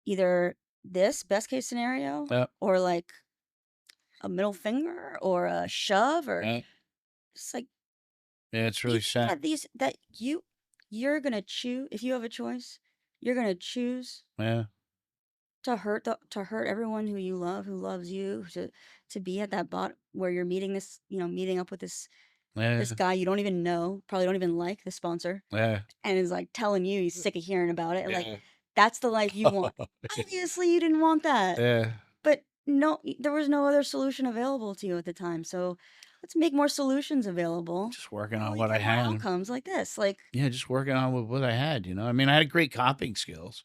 either this best case scenario, Yeah. or like a middle finger or a shove, or Yeah. just like, Yeah. It's you really think sad. that you're gonna choose, if you have a choice, you're gonna choose Yeah. to hurt everyone who you love, who loves you, to be at that bot where you're meeting this, meeting up with this Yeah. guy you don't even know, probably don't even like, the sponsor, Yeah. and is like telling you he's sick of hearing about it. Like, Yeah. that's the life you want. Obviously, you didn't want that, Yeah. but no, there was no other solution available to you at the time. So let's make more solutions available. Just working That on way you what I get more had. outcomes like this. Like, Yeah, just working on what I had. I mean, I had great coping skills.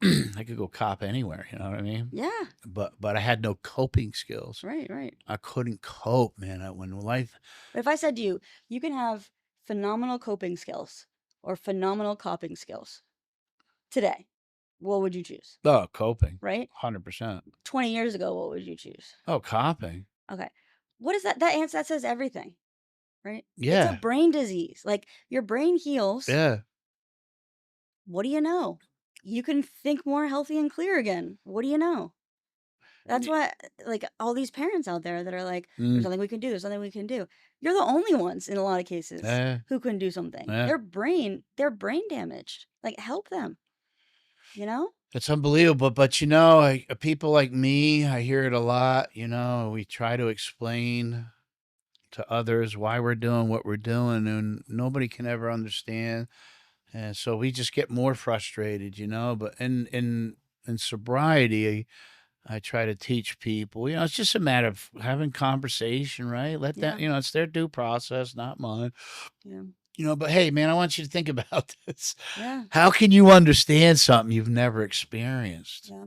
I could go cop anywhere. You know what I mean? yeah, But I had no coping skills. right, right. I couldn't cope, man. When life, But if I said to you, you can have phenomenal coping skills or phenomenal coping skills today, what would you choose? oh, coping, Right? 100%. 20 years ago, what would you choose? Oh, coping. Okay. What is that? That answer, that says everything, right? It's a Yeah, brain disease. Like, your brain heals. yeah. What do you know? You can think more healthy and clear again. What do you know? That's why, like, all these parents out there that are like, there's Mm, nothing we can do. There's nothing we can do. You're the only ones in a lot of cases yeah, who can do something. yeah. They're brain damaged. Like, help them, you know? It's unbelievable. But people like me, I hear it a lot. We try to explain to others why we're doing what we're doing, and nobody can ever understand. And so we just get more frustrated. But in sobriety, I try to teach people. It's just a matter of having conversation, right? Let that, Yeah. it's their due process, not mine. Yeah. But hey, man, I want you to think about this. Yeah. How can you understand something you've never experienced Yeah.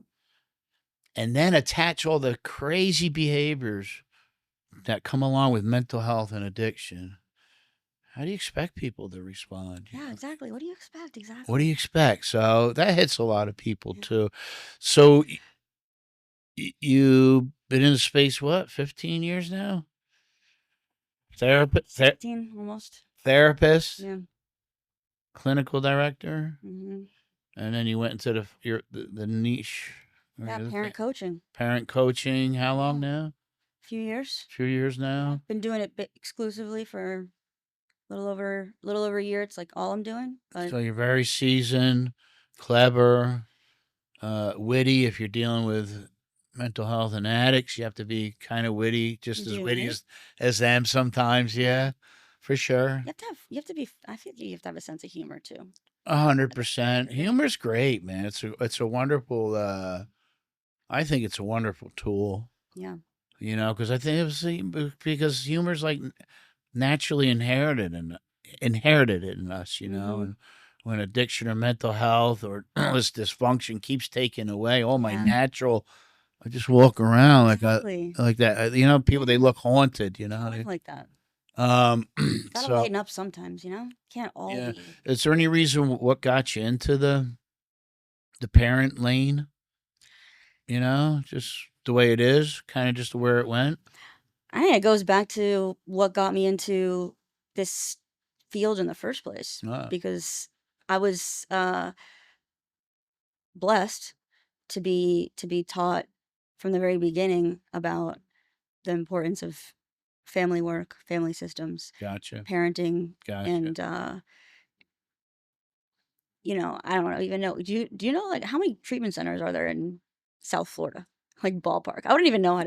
and then attach all the crazy behaviors that come along with mental health and addiction? How do you expect people to respond? Yeah, exactly. What do you expect? What do Exactly. you expect? So that hits a lot of people Yeah. too. So you've been in the space, what, 15 years now? Therapist, 16 almost. therapist, Yeah. clinical director, Hmm. and then you went into the niche, or Yeah. the Parent coaching. parent coaching. How Yeah. long now? Few years. A few years Yeah. now. Been doing it exclusively for little over a year. It's like all I'm doing, but So you're very seasoned, clever, witty. If you're dealing with mental health and addicts, you have to be kind of witty, you just as do, witty right? as them sometimes. Yeah. Yeah, for sure. I feel like you have to have a sense of humor too. A hundred I think that's percent. underrated. Humor's great, man. It's a wonderful. I think it's a wonderful tool. Yeah. Because I think it was because humor's like naturally inherited in us. Mm-hmm. And when addiction or mental health or this dysfunction keeps taking away all my Yeah. natural, I just walk around Exactly. like that. People they Yeah. look haunted. I like that. Um, Gotta so lighten up sometimes, Can't all yeah. be. Is there any reason what got you into the parent lane? Just the way it is, kind of just where it went. I think it goes back to what got me into this field in the first place, Ah, because I was blessed to be taught from the very beginning about the importance of family work, family systems, gotcha, parenting, gotcha. and I don't even know. Do you know, like, how many treatment centers are there in South Florida? Like, ballpark. I wouldn't even know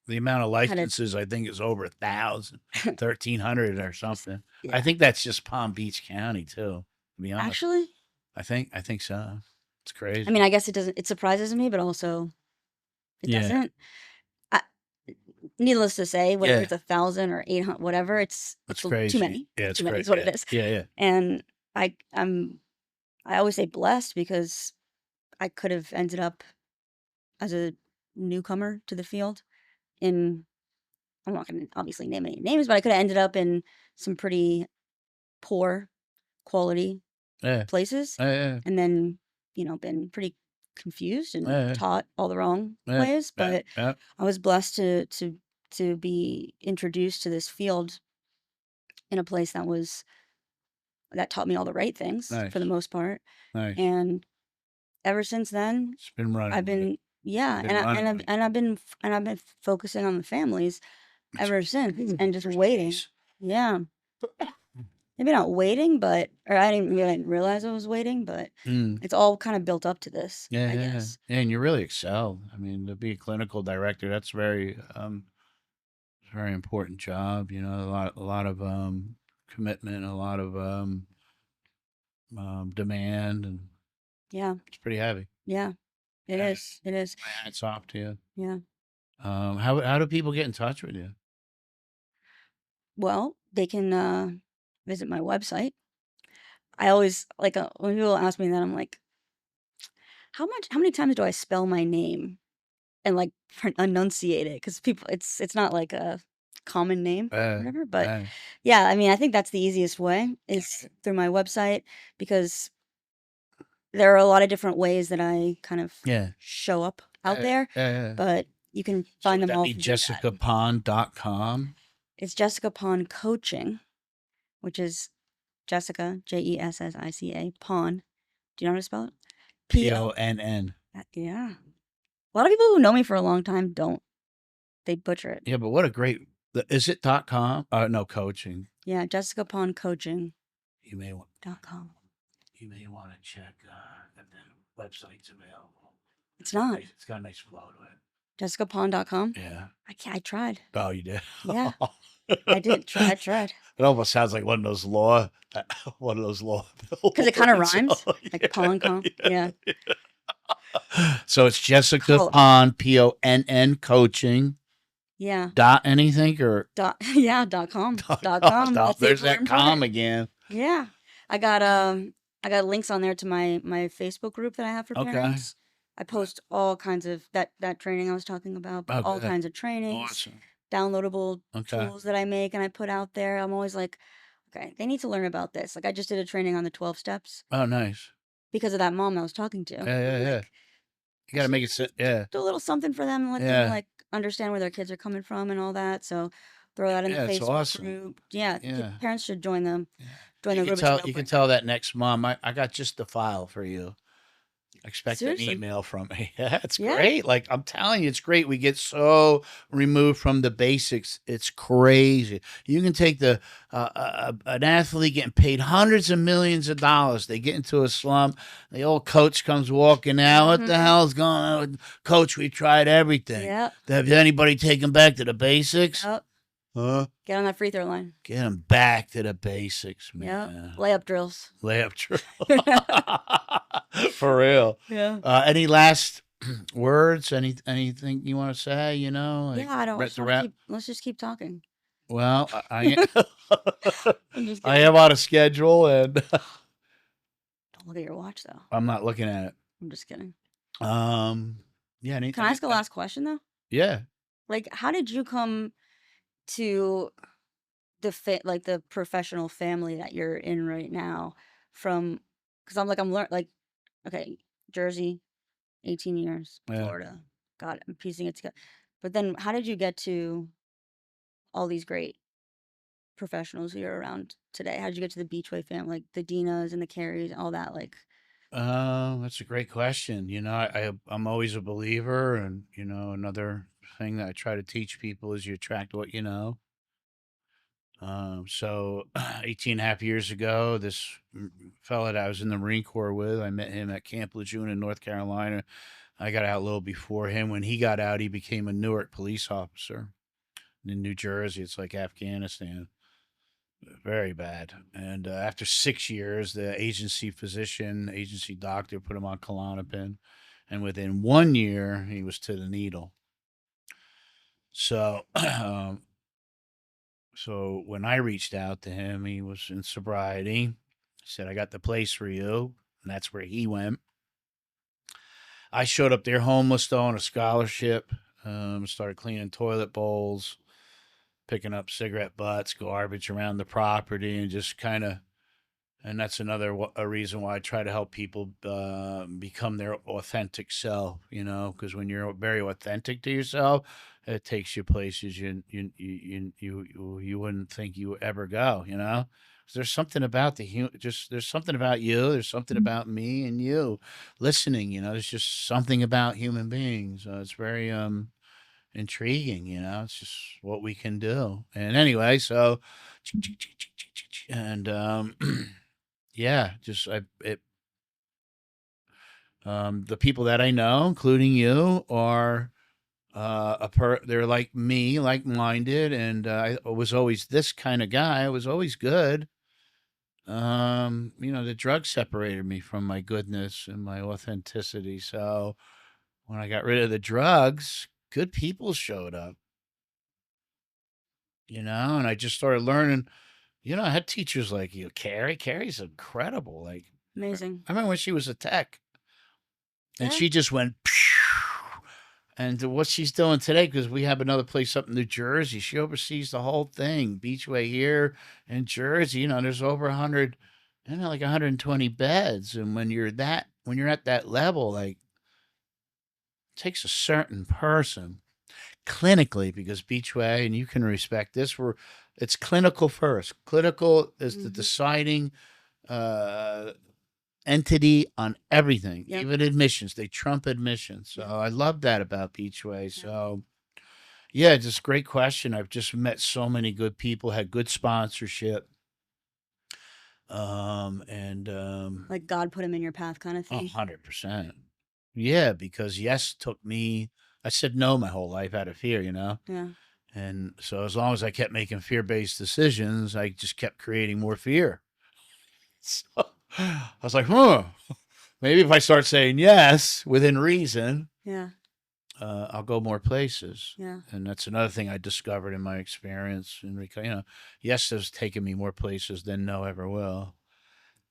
The amount of how to licenses, I think, is over 1,000, 1,300 or just, something. I yeah. think that's just Palm Beach County too. To be honest, Actually, I think so. It's I crazy. mean, I guess it surprises me, but also it Yeah, doesn't. I, Needless to say, whether yeah, it's 1,000 or 800, whatever, it's too crazy. many. Yeah, It's it's too many. crazy. Is what Yeah, it is. yeah, yeah. And I always say blessed, because I could have ended up as a newcomer to the field in. I'm not going to obviously name any names, but I could have ended up in some pretty poor quality Yeah. places, Yeah. and then, been pretty confused and Yeah. taught all the wrong Yeah. ways. Yeah. But Yeah. I was blessed to be introduced to this field in a place that taught me all the right things for the Nice. most part. Nice. And ever since then, It's been running I've with it. been yeah, Been running with it. and I've been focusing on the families It's ever since and just waiting. nice. Yeah. Maybe not waiting, but or I didn't realize I was waiting, but Mm. it's all kind of built up to this, Yeah, I yeah, yeah. guess. Yeah, and you really excel. I mean, to be a clinical director, that's very important job. You know, a lot of commitment, a lot of demand, and Yeah. it's pretty heavy. Yeah. It Uh, is. It is. My hat's off to you. Yeah. How do people get in touch with you? Well, they can visit my website. I always like when people ask me that, I'm like, how many times do I spell my name and like enunciate it? Because people, it's not like a common name or Uh, whatever. But uh, yeah, I mean, I think that's the easiest way is through my website because there are a lot of different ways that I kind of yeah. show up out there, Uh, but you can so find would them that all be through that. jessicapond.com? It's Jessica Ponn Coaching, which is Jessica, Jessica, Ponn. Do you know how to spell it? Ponn. Ponn. Yeah. A lot of people who know me for a long time don't. They butcher it. Yeah, but what a great. Is it .com? No, coaching. Yeah, Jessica Ponn Coaching You may want. .com. You may want to check if the website's available. It's not. It's got a nice flow to it. JessicaPonn.com. Yeah. I tried. Oh, you did. Yeah, I did. I tried. It almost sounds like one of those law Because it kind of billboards. rhymes. Oh, Like yeah, Ponn. Yeah. So it's Jessica Col- Ponn, Ponn coaching Yeah. dot anything or Yeah, .com. .com. That's the there's that important part. com again. Yeah. I got links on there to my Facebook group that I have for Okay. parents. I post all kinds of that training I was talking about, but Oh, all good. kinds of trainings, Awesome. downloadable Okay. tools that I make and I put out there. I'm always like, okay, they need to learn about this. Like I just did a training on the 12 steps Oh, nice. because of that mom I was talking to. Yeah, yeah, I'm yeah. like, You got to make it. Yeah. do a little something for them and let them Yeah. like understand where their kids are coming from and all that. So throw that in the Yeah, it's Facebook awesome. group. Yeah, Yeah. parents should join them. Yeah. Join You the can group. tell. It's no You can brainer. tell that next mom. I got just the file for you. Expect an Seriously. email from me. Yeah, it's Yeah. great. Like I'm telling you, it's great. We get so removed from the basics. It's crazy. You can take an athlete getting paid hundreds of millions of dollars. They get into a slump. The old coach comes walking out. What the hell's going on, Coach? We tried everything. Yep. Have anybody taken back to the basics? Yep. Huh? Get on that free throw line. Get them back to the basics, Yep. man. Layup drills. Layup drill. For real. Yeah. Any last words? Anything you want to say? You know? Yeah, I don't. Let's wrap. Let's just keep talking. Well, I'm just I kidding. am on a schedule, and Don't look at your watch though. I'm not looking at it. I'm just kidding. Yeah. Can I ask a last question though? Yeah. Like, how did you come to like the professional family that you're in right now? Because I'm like, okay, Jersey, 18 years, Yeah. Florida, got it. I'm piecing it together. But then, how did you get to all these great professionals who are around today? How did you get to the Beachway family, like the Dinas and the Carries, all that? Like, That's a great question. You know, I'm always a believer, and you know, another thing that I try to teach people is you attract what you know. So 18 and a half years ago, this fella that I was in the Marine Corps with, I met him at Camp Lejeune in North Carolina. I got out a little before him. When he got out, he became a Newark police officer in New Jersey. It's like Afghanistan. Very bad. And after 6 years, the agency doctor put him on Klonopin. And within 1 year, he was to the needle. So, so when I reached out to him, he was in sobriety. I said, I got the place for you. And that's where he went. I showed up there homeless, though, on a scholarship. Started cleaning toilet bowls, picking up cigarette butts, garbage around the property, and just kind of And that's another a reason why I try to help people become their authentic self. Because when you're very authentic to yourself, it takes you places you wouldn't think you would ever go. 'Cause there's something about just there's something about you. There's something about me and you listening. There's just something about human beings. It's very intriguing. It's just what we can do. And anyway, so and yeah, just the people that I know, including you, are they're like me, like minded, and I was always this kind of guy. I was always good. The drugs separated me from my goodness and my authenticity. So when I got rid of the drugs, good people showed up. And I just started learning. I had teachers like you, Carrie. Carrie's incredible. Like, Amazing. I remember when she was a tech, and Yeah. she just went. And what she's doing today, because we have another place up in New Jersey, she oversees the whole thing. Beachway here in Jersey, there's over 100, like 120 beds. And when you're at that level, like, it takes a certain person clinically, because Beachway, and you can respect this, it's clinical first. Clinical is the Hmm. deciding uh, entity on everything, Yep. even admissions. They trump admissions. So Yep. I love that about Beachway. Yep. So yeah, just a great question. I've just met so many good people, had good sponsorship. And Like God put him in your path, kind of thing. 100%. Yeah, because yes took me. I said no my whole life out of fear. Yeah. And so as long as I kept making fear-based decisions, I just kept creating more fear. So I was like, maybe if I start saying yes within reason, Yeah. I'll go more places. Yeah. And that's another thing I discovered in my experience. And yes has taken me more places than no ever will.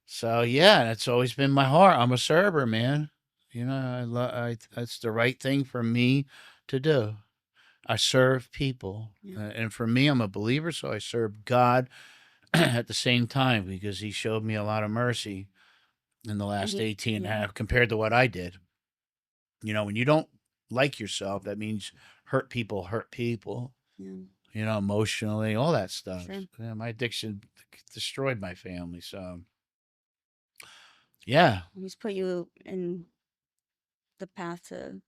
So yeah, that's always been my heart. I'm a server, man. That's the right thing for me to do. I serve people, Yeah. and for me, I'm a believer, so I serve God at the same time, because He showed me a lot of mercy in the And last he, 18 and a yeah. half compared to what I did. When you don't like yourself, that means hurt people, Yeah. emotionally, all that stuff. Sure. Yeah, my addiction destroyed my family. So, yeah. He's put you in the path to,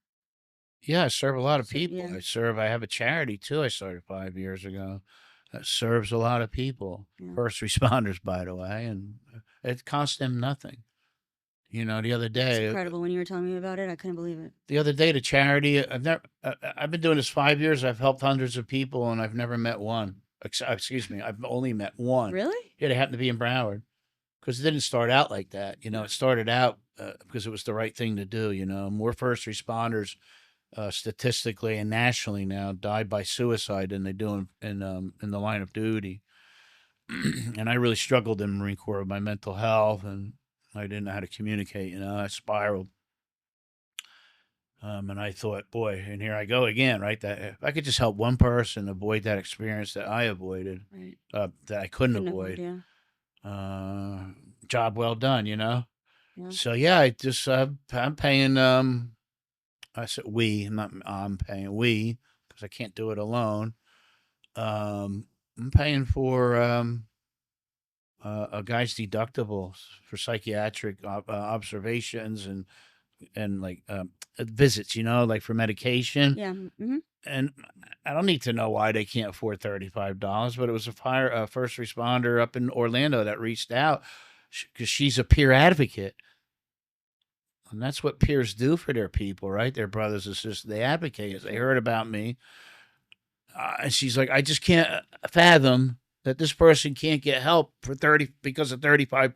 Yeah, I serve a lot of people. yeah. I have a charity too. I started 5 years ago that serves a lot of people, Yeah. first responders, by the way, and it costs them nothing. The other It's day, incredible. When you were telling me about it, I couldn't believe it. the charity, I've been doing this 5 years. I've helped hundreds of people, and I've never met one. Excuse me, I've only met one. Really? Yeah, they happened to be in Broward, because it didn't start out like that. It started out because it was the right thing to do. More first responders statistically and nationally now die by suicide than they do in the line of duty. And I really struggled in Marine Corps with my mental health, and I didn't know how to communicate. I spiraled. And I thought, boy, and here I go again, right? That if I could just help one person avoid that experience that I avoided, Right. that I couldn't Couldn't avoid, avoid, yeah. uh, job well done. Yeah. So yeah, I'm paying. I said we, not I'm paying we, because I can't do it alone. I'm paying for a guy's deductibles for psychiatric observations and like visits, like for medication. Yeah. Mm-hmm. And I don't need to know why they can't afford $35, but it was a first responder up in Orlando that reached out because she's a peer advocate. And that's what peers do for their people, right? Their brothers and sisters. They advocate. They Sure. heard about me. And she's like, I just can't fathom that this person can't get help for 30 because of $35.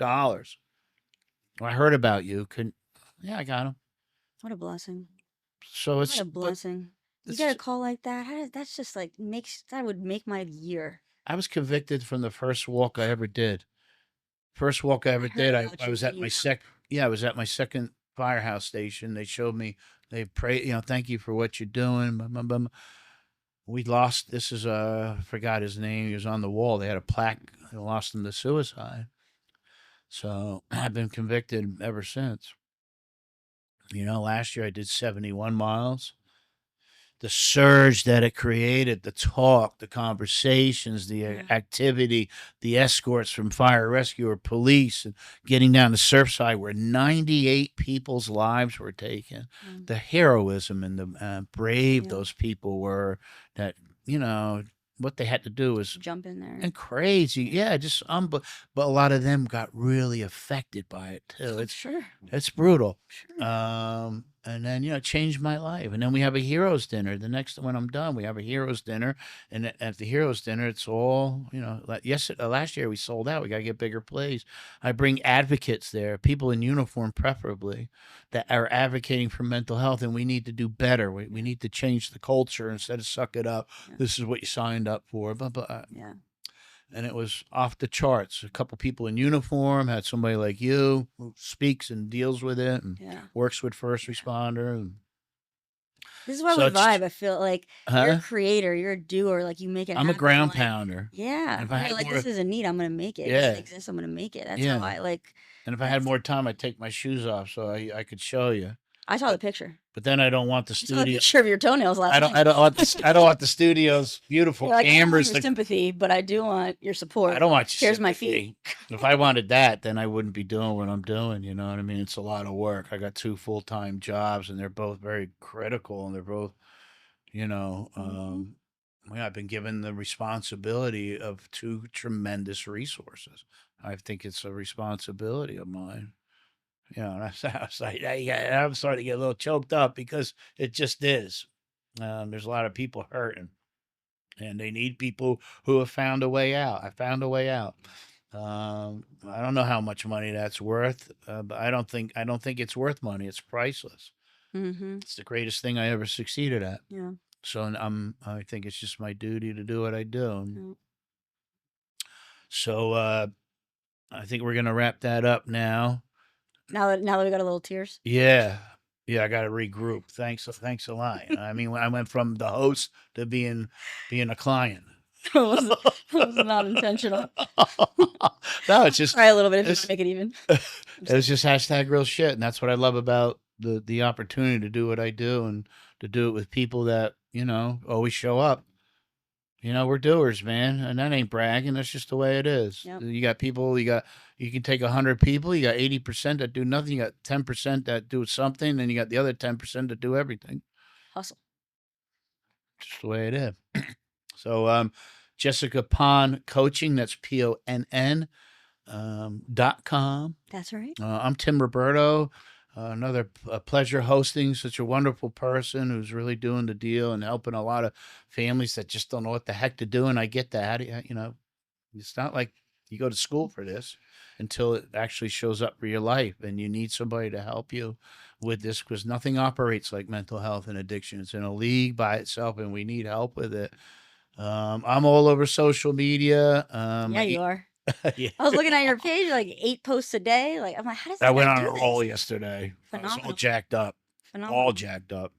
Well, I heard about you. Couldn't Yeah, I got him. What a blessing. So What a but blessing. You get a it's call like that. That's just like that would make my year. I was convicted from the first walk I ever did. First walk I I ever heard did, about I you was when at you my helped. I was at my second firehouse station. They showed me, they prayed, thank you for what you're doing. Blah, blah, blah. We lost, this is, I forgot his name. He was on the wall. They had a plaque. They lost him to suicide. So I've been convicted ever since. Last year I did 71 miles. The surge that it created, the talk, the conversations, the Yeah. activity, the escorts from fire rescue or police, and getting down to Surfside where 98 people's lives were taken. Mm. The heroism and the brave Yeah. those people were, that, what they had to do was Jump in there. and crazy. Yeah, just but a lot of them got really affected by it too. Sure. It's brutal. Sure. And then it changed my life. And then we have a heroes dinner. The next when I'm done, we have a heroes dinner, and at the heroes dinner, it's all like last year we sold out. We got to get bigger plays. I bring advocates there, people in uniform, preferably, that are advocating for mental health, and we need to do better. We need to change the culture instead of suck it up. Yeah. This is what you signed up for. Yeah. And it was off the charts. A couple people in uniform, had somebody like you who speaks and deals with it and works with first responder. And this is why we vibe. I feel like you're a creator, you're a doer, like you make it happen. I'm a ground pounder. Yeah. If I had this is a need, I'm gonna make it. Yeah. This exists, I'm gonna make it. That's how I like. And if I had more time, I'd take my shoes off so I could show you. I saw the picture. But then I don't want the studio. I saw the picture of your toenails last night. I don't want the studio's beautiful cameras. I don't want your sympathy, but I do want your support. I don't want your Here's sympathy. My feet. If I wanted that, then I wouldn't be doing what I'm doing. You know what I mean? It's a lot of work. I got 2 full-time jobs, and they're both very critical, and they're both, I've been given the responsibility of 2 tremendous resources. I think it's a responsibility of mine. And I was like, I'm starting to get a little choked up because it just is. There's a lot of people hurting, and they need people who have found a way out. I found a way out. I don't know how much money that's worth, but I don't think it's worth money. It's priceless. Mm-hmm. It's the greatest thing I ever succeeded at. Yeah. So I think it's just my duty to do what I do. Yeah. So I think we're gonna wrap that up now. Now that we got a little tears. Yeah, I got to regroup. Thanks a lot. I mean, I went from the host to being a client. It was not intentional. No, it's just try a little bit if you make it even. It was just hashtag real shit, and that's what I love about the opportunity to do what I do and to do it with people that always show up. We're doers, man, and that ain't bragging. That's just the way it is. Yep. You got people. You can take 100 people. You got 80% that do nothing. You got 10% that do something, and you got the other 10% that do everything. Hustle. Just the way it is. So, Jessica Ponn Coaching. That's PONN .com. That's right. I'm Tim Roberto. Another pleasure hosting such a wonderful person who's really doing the deal and helping a lot of families that just don't know what the heck to do. And I get that. It's not like you go to school for this until it actually shows up for your life, and you need somebody to help you with this, because nothing operates like mental health and addiction. It's in a league by itself, and we need help with it. I'm all over social media. Yeah, you are. Yeah. I was looking at your page, like 8 posts a day. Like, I'm like, how does that I went on do a this? roll yesterday. Phenomenal. I was all jacked up. Phenomenal. All jacked up.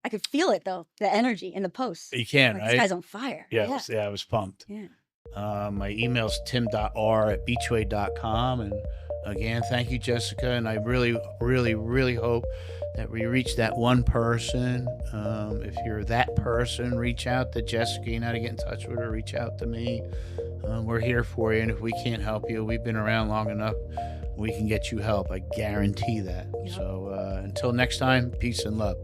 I could feel it though, the energy in the posts. You can, like, right? This guy's on fire. Yeah, I was pumped. Yeah. My email's tim.r@beachway.com. And again, thank you, Jessica. And I really, really, really hope that we reach that one person. If you're that person, reach out to Jessica. You know how to get in touch with her. Reach out to me. We're here for you. And if we can't help you, we've been around long enough. We can get you help. I guarantee that. Yep. So until next time, peace and love.